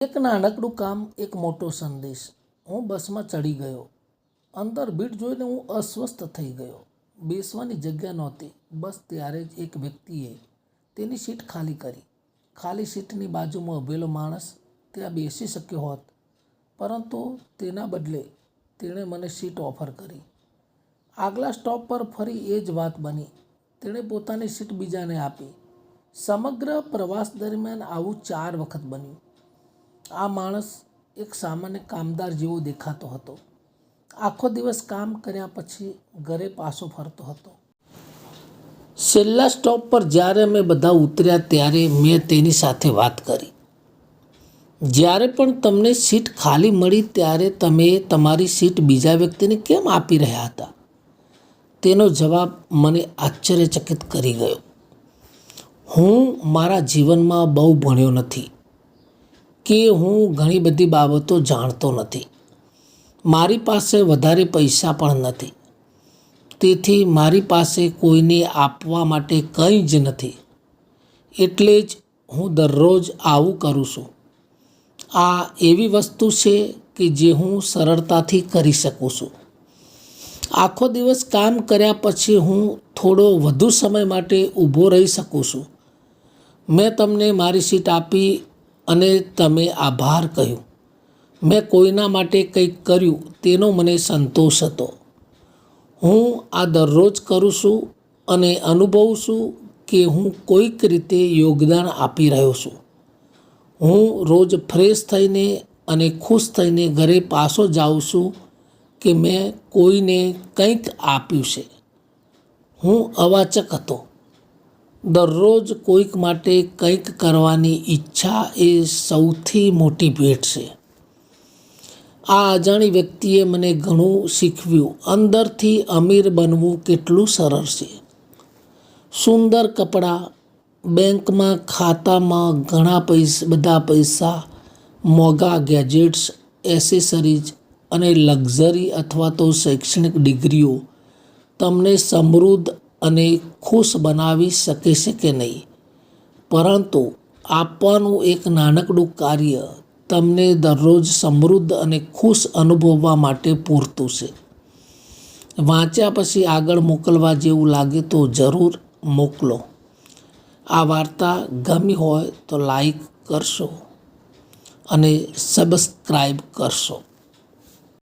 એક નાનકડું કામ, એક મોટો સંદેશ. હું બસમાં ચડી ગયો. અંદર ભીડ જોઈને હું અસ્વસ્થ થઈ ગયો. બેસવાની જગ્યા નહોતી. બસ ત્યારે જ એક વ્યક્તિએ તેની સીટ ખાલી કરી. ખાલી સીટની બાજુમાં ઊભેલો માણસ ત્યાં બેસી શક્યો હોત, પરંતુ તેના બદલે તેણે મને સીટ ઓફર કરી. આગલા સ્ટોપ પર ફરી એ જ વાત બની. તેણે પોતાની સીટ બીજાને આપી. સમગ્ર પ્રવાસ દરમિયાન આવું 4 વખત બન્યું. આ માણસ એક સામાન્ય કામદાર જેવો દેખાતો હતો. આખો દિવસ કામ કર્યા પછી ઘરે પાછો ફરતો હતો. છેલ્લા સ્ટોપ પર જ્યારે અમે બધા ઉતર્યા ત્યારે મેં તેની સાથે વાત કરી. જ્યારે પણ તમને સીટ ખાલી મળી ત્યારે તમે તમારી સીટ બીજા વ્યક્તિને કેમ આપી રહ્યા હતા? તેનો જવાબ મને આશ્ચર્યચકિત કરી ગયો. હું મારા જીવનમાં બહુ ભણ્યો નથી કે હું ઘણી બધી બાબતો જાણતો નથી. મારી પાસે વધારે પૈસા પણ નથી. તેથી મારી પાસે કોઈને આપવા માટે કંઈ જ નથી. એટલે જ હું દરરોજ આવું કરું છું. આ એવી વસ્તુ છે કે જે હું સરળતાથી કરી શકું છું. આખો દિવસ કામ કર્યા પછી હું થોડો વધુ સમય માટે ઊભો રહી શકું છું. મેં તમને મારી સીટ આપી અને તમે આભાર કહ્યું. મેં કોઈના માટે કંઈક કર્યું તેનો મને સંતોષ હતો. હું આ દરરોજ કરું છું અને અનુભવું છું કે હું કોઈક રીતે યોગદાન આપી રહ્યો છું. હું રોજ ફ્રેશ થઈને અને ખુશ થઈને ઘરે પાછો જાઉં છું કે મેં કોઈને કંઈક આપ્યું છે. હું અવાચક હતો. દરરોજ કોઈક માટે કંઈક કરવાની ઈચ્છા એ સૌથી મોટી ભેટ છે. આ અજાણી વ્યક્તિએ મને ઘણું શીખવ્યું. અંદરથી અમીર બનવું કેટલું સરળ છે. સુંદર કપડાં, બેંકમાં ખાતામાં બધા પૈસા, મોંઘા ગેજેટ્સ, એસેસરીઝ અને લક્ઝરી અથવા તો શૈક્ષણિક ડિગ્રીઓ તમને સમૃદ્ધ અને ખુશ બનાવી શકે છે કે નહીં, પરંતુ આપવાનું એક નાનકડું કાર્ય તમને દરરોજ સમૃદ્ધ અને ખુશ અનુભવવા માટે પૂરતું છે. વાંચ્યા પછી આગળ મોકલવા જેવું લાગે તો જરૂર મોકલો. આ વાર્તા ગમી હોય તો લાઈક કરશો અને સબસ્ક્રાઈબ કરશો.